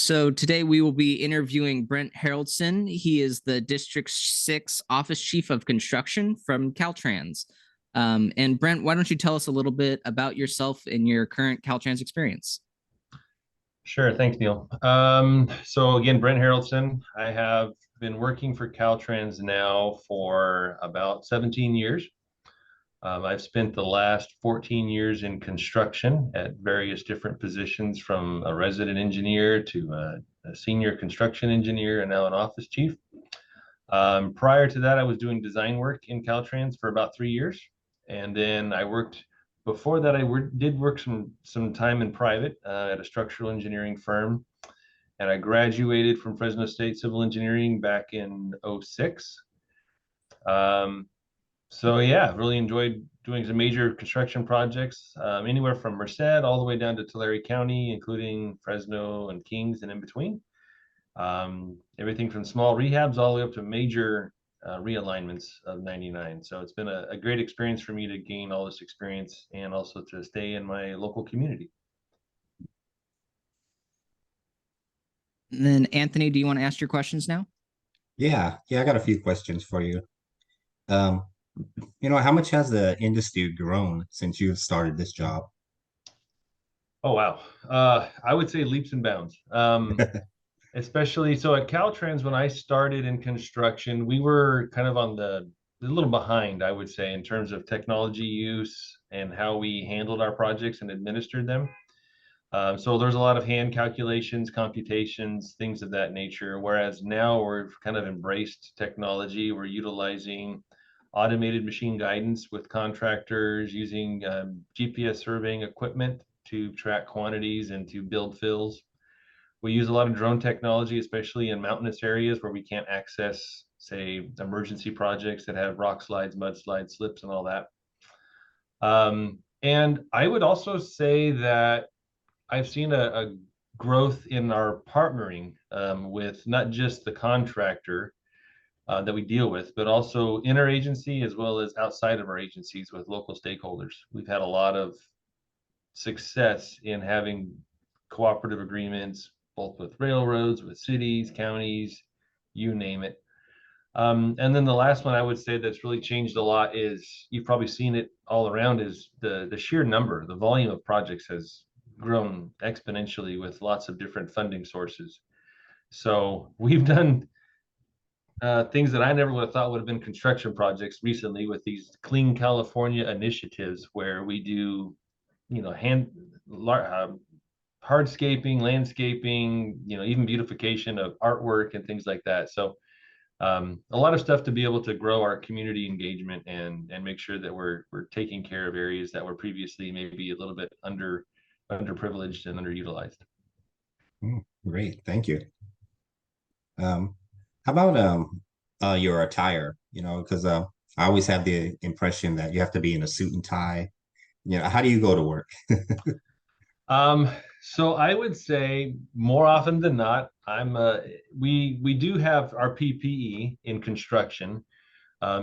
So today we will be interviewing Brent Haroldsen. He is the District 6 Office Chief of Construction from Caltrans. And Brent, why don't you tell us a little bit about yourself and your current Caltrans experience? Sure. Thanks, Neil. So again, Brent Haroldsen. I have been working for Caltrans now for about 17 years. I've spent the last 14 years in construction at various different positions, from a resident engineer to a senior construction engineer and now an office chief. Prior to that, I was doing design work in Caltrans for about 3 years. And then before that, did work some time in private at a structural engineering firm. And I graduated from Fresno State Civil Engineering back in '06. So yeah, really enjoyed doing some major construction projects, anywhere from Merced all the way down to Tulare County, including Fresno and Kings and in between. Everything from small rehabs all the way up to major realignments of 99. So it's been a great experience for me to gain all this experience and also to stay in my local community. And then Anthony, do you want to ask your questions now? Yeah, I got a few questions for you. Um, how much has the industry grown since you've started this job? Oh, wow. I would say leaps and bounds. Especially so at Caltrans, when I started in construction, we were kind of a little behind, I would say, in terms of technology use and how we handled our projects and administered them. So there's a lot of hand calculations, computations, things of that nature. Whereas now we've kind of embraced technology. We're utilizing automated machine guidance with contractors, using GPS surveying equipment to track quantities and to build fills. We use a lot of drone technology, especially in mountainous areas where we can't access, say, emergency projects that have rock slides, mudslides, slips, and all that. And I would also say that I've seen a growth in our partnering with not just the contractor that we deal with, but also interagency as well as outside of our agencies with local stakeholders. We've had a lot of success in having cooperative agreements, both with railroads, with cities, counties, you name it. And then the last one I would say that's really changed a lot is, you've probably seen it all around, is the sheer number, the volume of projects has grown exponentially with lots of different funding sources. So we've done things that I never would have thought would have been construction projects recently with these Clean California initiatives, where we do, hardscaping, landscaping, even beautification of artwork and things like that. So a lot of stuff to be able to grow our community engagement and make sure that we're taking care of areas that were previously maybe a little bit underprivileged and underutilized. Great, thank you. How about your attire? Because I always have the impression that you have to be in a suit and tie. How do you go to work? So I would say more often than not, we do have our PPE in construction.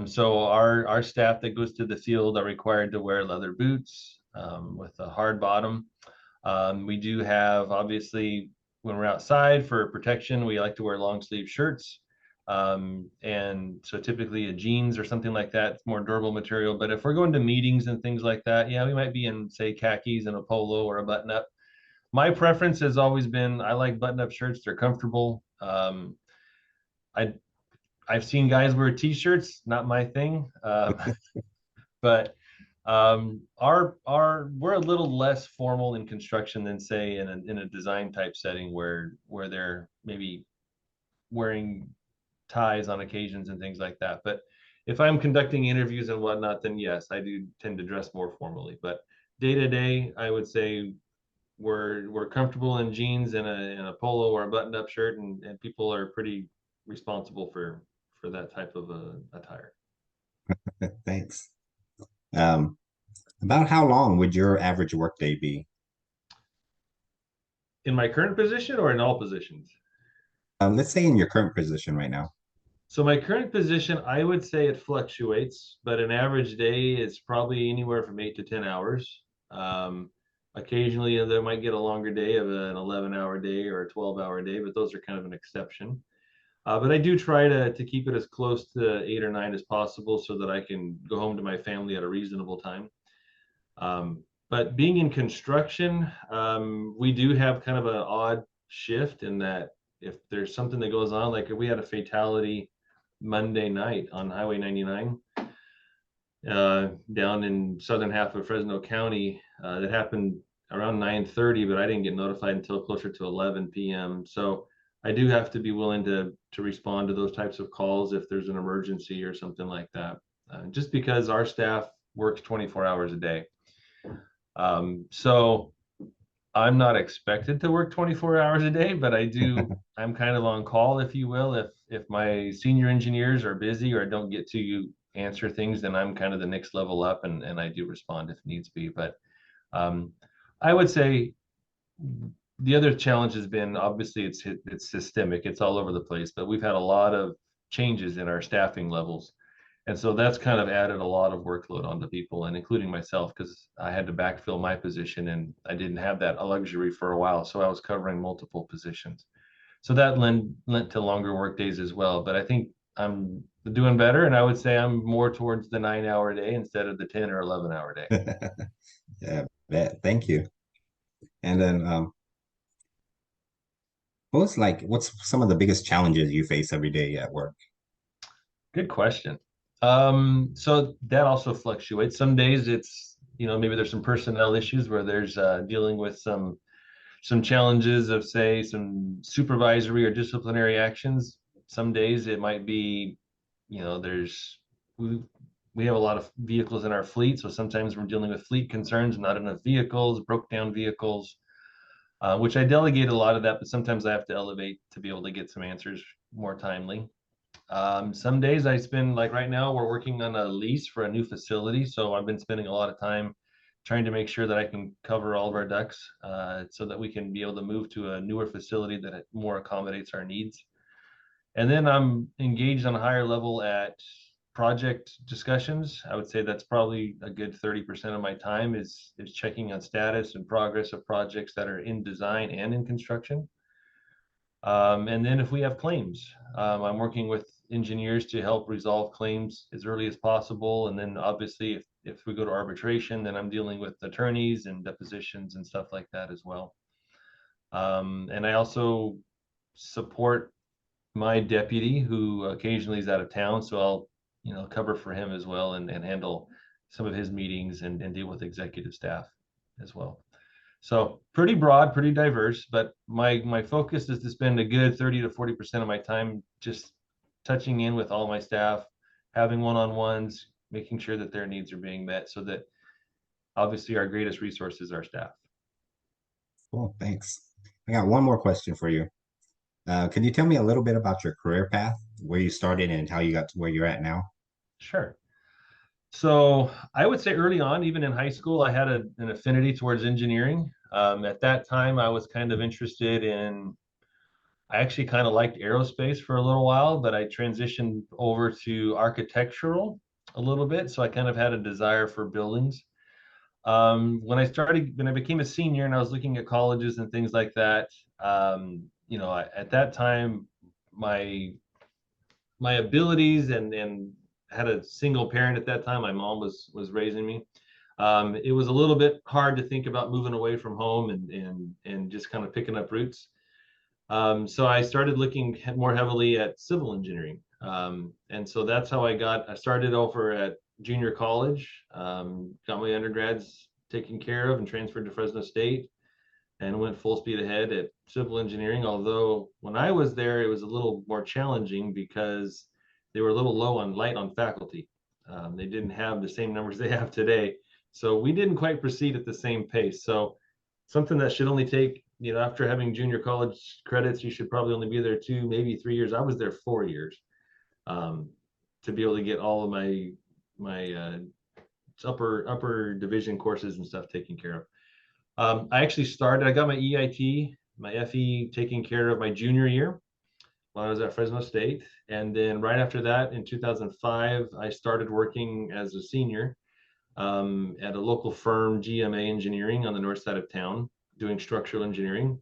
So our staff that goes to the field are required to wear leather boots with a hard bottom. We do have, obviously, when we're outside for protection, we like to wear long sleeve shirts. And so typically a jeans or something like that, it's more durable material. But if we're going to meetings and things like that, yeah, we might be in, say, khakis and a polo or a button up. My preference has always been, I like button up shirts. They're comfortable. I I've seen guys wear t-shirts, not my thing. But we're a little less formal in construction than, say, in a design type setting where they're maybe wearing ties on occasions and things like that. But if I'm conducting interviews and whatnot, then yes, I do tend to dress more formally. But day to day, I would say we're comfortable in jeans and a polo or a buttoned up shirt, and people are pretty responsible for that type of attire. Thanks. Um, about how long would your average workday be? In my current position or in all positions? Let's say in your current position right now. So my current position, I would say it fluctuates, but an average day is probably anywhere from 8 to 10 hours. Occasionally, they might get a longer day of an 11-hour day or a 12-hour day, but those are kind of an exception. But I do try to keep it as close to 8 or 9 as possible so that I can go home to my family at a reasonable time. But being in construction, we do have kind of an odd shift in that if there's something that goes on, like if we had a fatality Monday night on Highway 99 down in southern half of Fresno County, that happened around 9:30, but I didn't get notified until closer to 11 p.m. So I do have to be willing to respond to those types of calls if there's an emergency or something like that, just because our staff works 24 hours a day. So I'm not expected to work 24 hours a day, but I'm kind of on call, if you will. If my senior engineers are busy or don't get to answer things, then I'm kind of the next level up and I do respond if needs be. But I would say the other challenge has been, obviously it's systemic, it's all over the place, but we've had a lot of changes in our staffing levels. And so that's kind of added a lot of workload onto people, and including myself, because I had to backfill my position and I didn't have that luxury for a while. So I was covering multiple positions. So that lent to longer work days as well. But I think I'm doing better. And I would say I'm more towards the 9-hour day instead of the 10 or 11-hour day. Yeah, thank you. And then what's some of the biggest challenges you face every day at work? Good question. So that also fluctuates. Some days it's, maybe there's some personnel issues where there's dealing with some challenges of, say, some supervisory or disciplinary actions. Some days it might be, there's we have a lot of vehicles in our fleet, so sometimes we're dealing with fleet concerns, not enough vehicles, broke down vehicles, which I delegate a lot of that, but sometimes I have to elevate to be able to get some answers more timely. Some days I spend, like right now, we're working on a lease for a new facility. So I've been spending a lot of time trying to make sure that I can cover all of our ducks so that we can be able to move to a newer facility that more accommodates our needs. And then I'm engaged on a higher level at project discussions. I would say that's probably a good 30% of my time is checking on status and progress of projects that are in design and in construction. And then if we have claims, I'm working with engineers to help resolve claims as early as possible. And then obviously if we go to arbitration, then I'm dealing with attorneys and depositions and stuff like that as well. And I also support my deputy who occasionally is out of town. So I'll, cover for him as well and handle some of his meetings and deal with executive staff as well. So pretty broad, pretty diverse, but my focus is to spend a good 30 to 40% of my time just touching in with all my staff, having one-on-ones, making sure that their needs are being met, so that obviously our greatest resource is our staff. Cool, thanks. I got one more question for you. Can you tell me a little bit about your career path, where you started and how you got to where you're at now? Sure. So I would say early on, even in high school, I had an affinity towards engineering. At that time, I was kind of interested in, I actually kind of liked aerospace for a little while, but I transitioned over to architectural a little bit. So I kind of had a desire for buildings. When I became a senior and I was looking at colleges and things like that, at that time, my abilities and had a single parent at that time. My mom was raising me. It was a little bit hard to think about moving away from home and just kind of picking up roots. So I started looking more heavily at civil engineering. And so that's how I started over at junior college, got my undergrads taken care of and transferred to Fresno State and went full speed ahead at civil engineering. Although when I was there, it was a little more challenging because they were a little light on faculty. They didn't have the same numbers they have today. So we didn't quite proceed at the same pace. So something that should only take, after having junior college credits, you should probably only be there 2, maybe 3 years. I was there 4 years to be able to get all of my upper division courses and stuff taken care of. I got my EIT, my FE taken care of my junior year while I was at Fresno State. And then right after that, in 2005, I started working as a senior at a local firm, GMA Engineering, on the north side of town, doing structural engineering.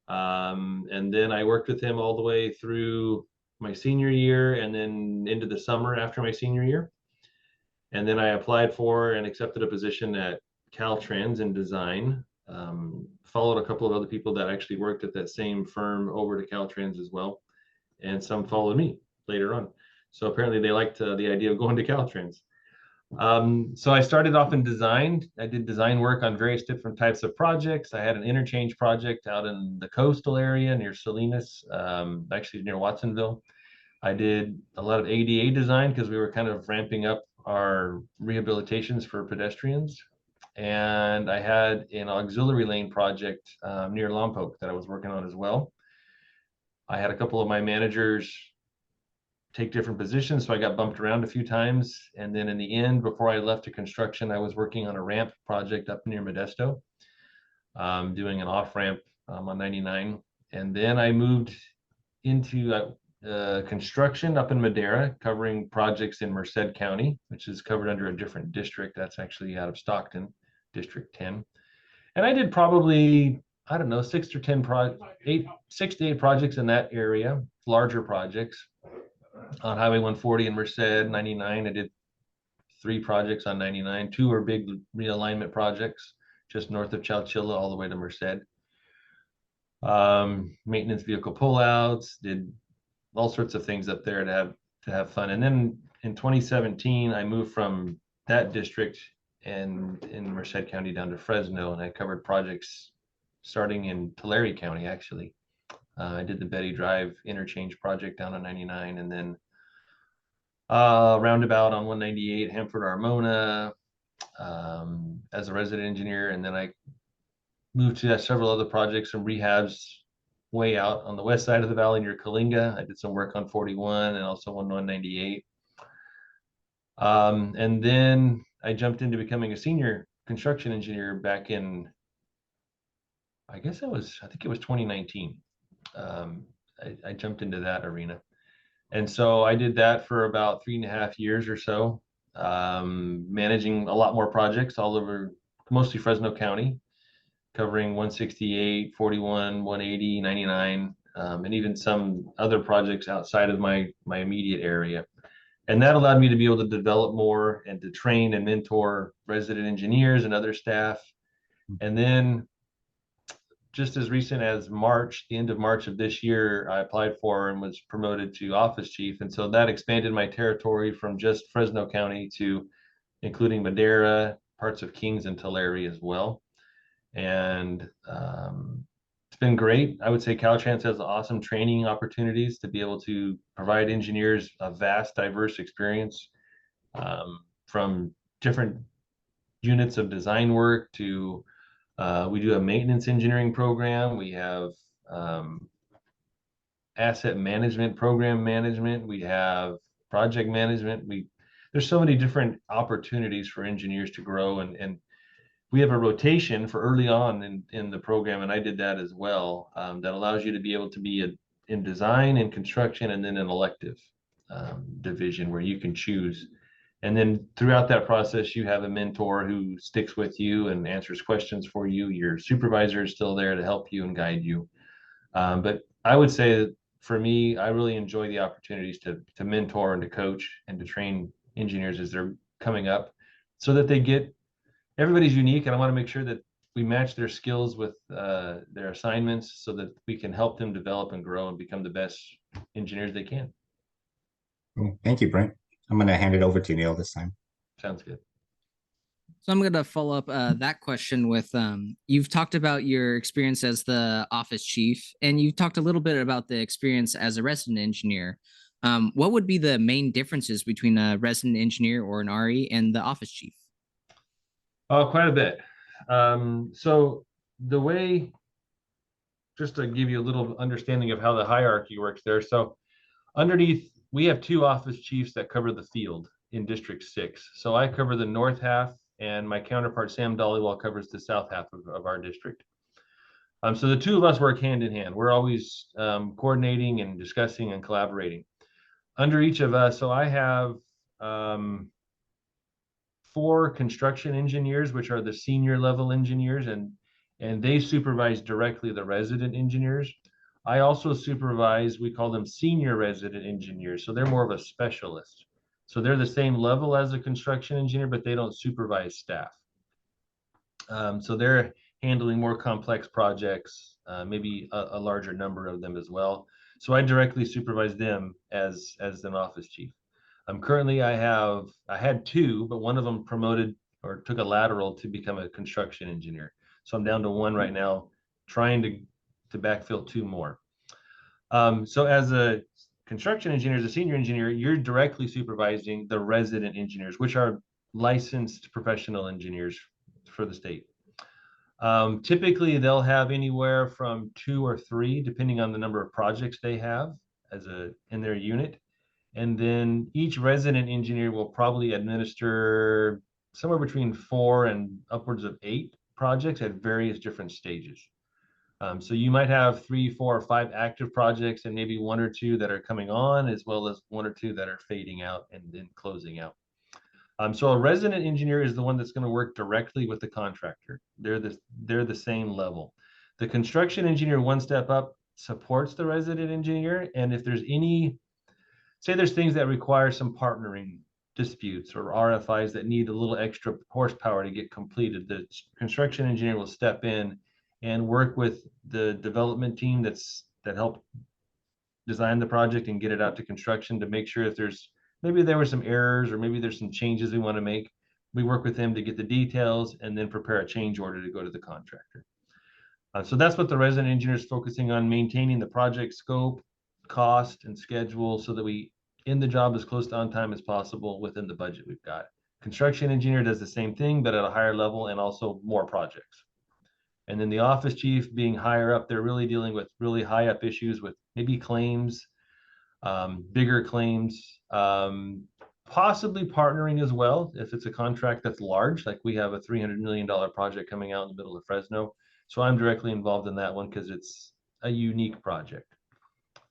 And then I worked with him all the way through my senior year and then into the summer after my senior year. And then I applied for and accepted a position at Caltrans in design. Followed a couple of other people that actually worked at that same firm over to Caltrans as well. And some followed me later on. So apparently they liked the idea of going to Caltrans. So I started off in design. I did design work on various different types of projects. I had an interchange project out in the coastal area near Salinas, actually near Watsonville. I did a lot of ADA design because we were kind of ramping up our rehabilitations for pedestrians. And I had an auxiliary lane project near Lompoc that I was working on as well. I had a couple of my managers take different positions, so I got bumped around a few times. And then in the end, before I left to construction, I was working on a ramp project up near Modesto, doing an off ramp on 99. And then I moved into construction up in Madera, covering projects in Merced County, which is covered under a different district. That's actually out of Stockton, District 10. And I did probably, I don't know, 6 to 8 projects in that area, larger projects on Highway 140 in Merced. 99, I did 3 projects on 99. 2 are big realignment projects just north of Chowchilla all the way to Merced. Maintenance vehicle pullouts, did all sorts of things up there to have fun. And then in 2017, I moved from that district and in Merced County down to Fresno, and I covered projects starting in Tulare County, actually. I did the Betty Drive interchange project down on 99, and then roundabout on 198, Hanford Armona, as a resident engineer. And then I moved to several other projects, some rehabs way out on the west side of the valley near Kalinga. I did some work on 41 and also on 198. And then I jumped into becoming a senior construction engineer back in, I think it was 2019. I jumped into that arena. And so I did that for about 3.5 years or so, managing a lot more projects all over, mostly Fresno County, covering 168, 41, 180, 99, and even some other projects outside of my immediate area. And that allowed me to be able to develop more and to train and mentor resident engineers and other staff. And then just as recent as March, the end of March of this year, I applied for and was promoted to office chief. And so that expanded my territory from just Fresno County to including Madera, parts of Kings and Tulare as well. And it's been great. I would say Caltrans has awesome training opportunities to be able to provide engineers a vast, diverse experience, from different units of design work to we do a maintenance engineering program. We have asset management, program management. We have project management. There's so many different opportunities for engineers to grow, and we have a rotation for early on in the program, and I did that as well. That allows you to be able to be in design and construction, and then an elective division where you can choose. And then throughout that process, you have a mentor who sticks with you and answers questions for you. Your supervisor is still there to help you and guide you. But I would say that for me, I really enjoy the opportunities to mentor and to coach and to train engineers as they're coming up, so that everybody's unique, and I want to make sure that we match their skills with their assignments so that we can help them develop and grow and become the best engineers they can. Cool. Thank you, Brent. I'm going to hand it over to Neil this time. Sounds good. So I'm going to follow up that question with you've talked about your experience as the office chief, and you've talked a little bit about the experience as a resident engineer. What would be the main differences between a resident engineer or an RE and the office chief? Oh, quite a bit. So the way, just to give you a little understanding of how the hierarchy works there. So underneath, we have 2 office chiefs that cover the field in District 6. So I cover the north half, and my counterpart, Sam Dollywall, covers the south half of our district. So the 2 of us work hand in hand. We're always coordinating and discussing and collaborating. Under each of us, so I have 4 construction engineers, which are the senior level engineers, and they supervise directly the resident engineers. I also supervise, we call them senior resident engineers. So they're more of a specialist. So they're the same level as a construction engineer, but they don't supervise staff. So they're handling more complex projects, maybe a larger number of them as well. So I directly supervise them as an office chief. Currently I had 2, but one of them promoted or took a lateral to become a construction engineer. So I'm down to 1 right now, trying to backfill 2 more. So as a construction engineer, as a senior engineer, you're directly supervising the resident engineers, which are licensed professional engineers for the state. Typically, they'll have anywhere from 2 or 3, depending on the number of projects they have in their unit. And then each resident engineer will probably administer somewhere between 4 and upwards of 8 projects at various different stages. So you might have 3, 4, or 5 active projects and maybe 1 or 2 that are coming on, as well as 1 or 2 that are fading out and then closing out. So a resident engineer is the one that's going to work directly with the contractor. They're the same level. The construction engineer, 1 step up, supports the resident engineer. And if there's say there's things that require some partnering disputes or RFIs that need a little extra horsepower to get completed, the construction engineer will step in and work with the development team that helped design the project and get it out to construction to make sure if maybe there were some errors or maybe there's some changes we want to make. We work with them to get the details and then prepare a change order to go to the contractor. So that's what the resident engineer is focusing on, maintaining the project scope, cost, and schedule so that we end the job as close to on time as possible within the budget we've got. Construction engineer does the same thing, but at a higher level and also more projects. And then the office chief, being higher up, they're really dealing with really high up issues with maybe claims, bigger claims, possibly partnering as well if it's a contract that's large, like we have a $300 million project coming out in the middle of Fresno. So I'm directly involved in that one because it's a unique project.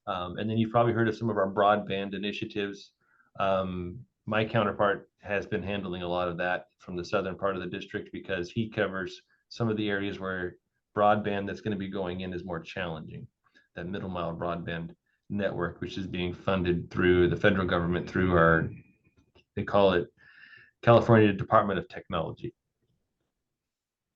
And then you've probably heard of some of our broadband initiatives. My counterpart has been handling a lot of that from the southern part of the district because he covers some of the areas where broadband that's going to be going in is more challenging. That middle mile broadband network, which is being funded through the federal government through they call it California Department of Technology.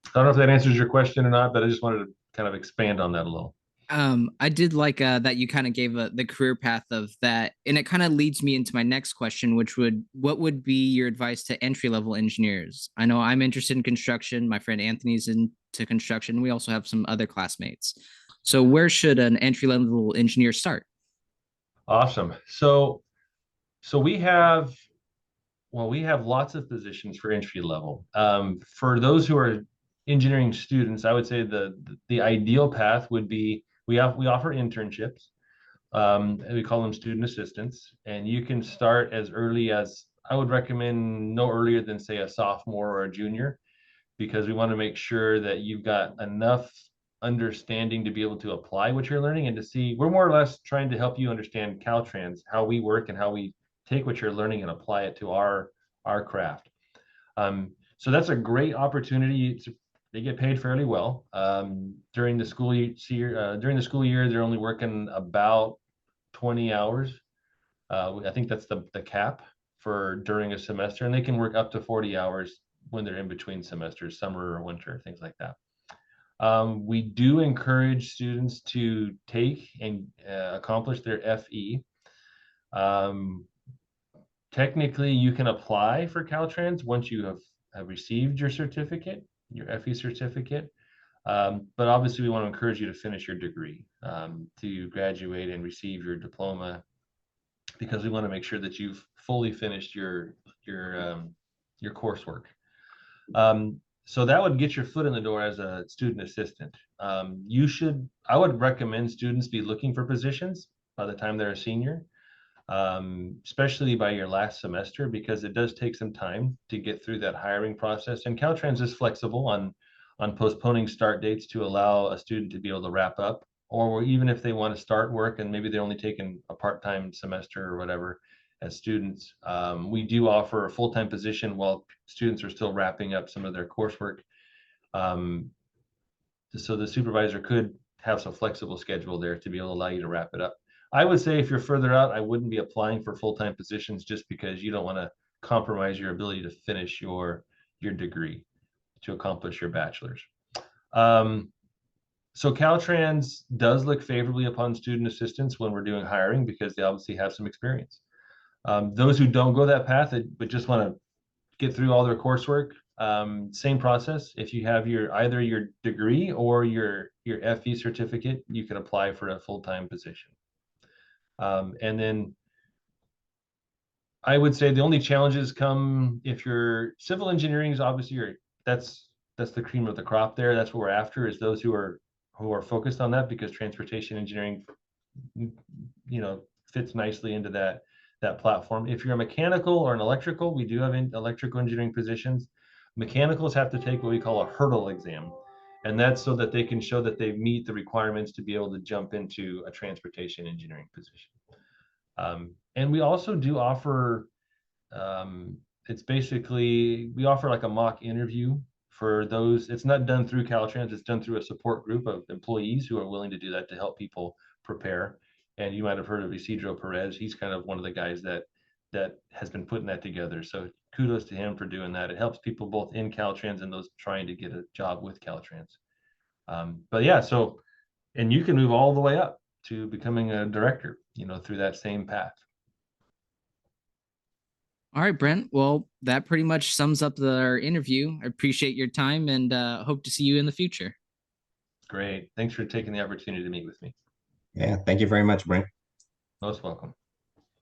I don't know if that answers your question or not, but I just wanted to kind of expand on that a little. I did like that you kind of gave the career path of that, and it kind of leads me into my next question, what would be your advice to entry-level engineers? I know I'm interested in construction. My friend Anthony's into construction. We also have some other classmates. So where should an entry-level engineer start? Awesome. So we have lots of positions for entry level. For those who are engineering students, I would say the ideal path would be we offer internships. And we call them student assistants, and you can start as early as, I would recommend no earlier than say a sophomore or a junior, because we want to make sure that you've got enough understanding to be able to apply what you're learning and to see, we're more or less trying to help you understand Caltrans, how we work and how we take what you're learning and apply it to our craft. So that's a great opportunity. They get paid fairly well. During the school year, they're only working about 20 hours. I think that's the cap for during a semester, and they can work up to 40 hours when they're in between semesters, summer or winter, things like that. We do encourage students to take and accomplish their FE. Technically, you can apply for Caltrans once you have received your certificate, your FE certificate. But obviously, we want to encourage you to finish your degree, to graduate and receive your diploma, because we want to make sure that you've fully finished your coursework. So that would get your foot in the door as a student assistant. I would recommend students be looking for positions by the time they're a senior, especially by your last semester, because it does take some time to get through that hiring process. And Caltrans is flexible on postponing start dates to allow a student to be able to wrap up, or even if they want to start work and maybe they're only taking a part-time semester or whatever, as students. We do offer a full-time position while students are still wrapping up some of their coursework. So the supervisor could have some flexible schedule there to be able to allow you to wrap it up. I would say if you're further out, I wouldn't be applying for full-time positions just because you don't want to compromise your ability to finish your degree, to accomplish your bachelor's. So Caltrans does look favorably upon student assistants when we're doing hiring because they obviously have some experience. Those who don't go that path but just want to get through all their coursework, same process. If you have either your degree or your FE certificate, you can apply for a full-time position. And then I would say the only challenges come if you're civil engineering is obviously that's the cream of the crop there. That's what we're after, is those who are focused on that, because transportation engineering, fits nicely into that platform. If you're a mechanical or an electrical, we do have electrical engineering positions. Mechanicals have to take what we call a hurdle exam, and that's so that they can show that they meet the requirements to be able to jump into a transportation engineering position. And we also do offer, it's basically, we offer like a mock interview for those. It's not done through Caltrans, it's done through a support group of employees who are willing to do that to help people prepare. And you might have heard of Isidro Perez. He's kind of one of the guys that has been putting that together. So kudos to him for doing that. It helps people both in Caltrans and those trying to get a job with Caltrans. But yeah, so, and you can move all the way up to becoming a director, through that same path. All right, Brent. Well, that pretty much sums up our interview. I appreciate your time and hope to see you in the future. Great. Thanks for taking the opportunity to meet with me. Yeah, thank you very much, Brent. Most welcome.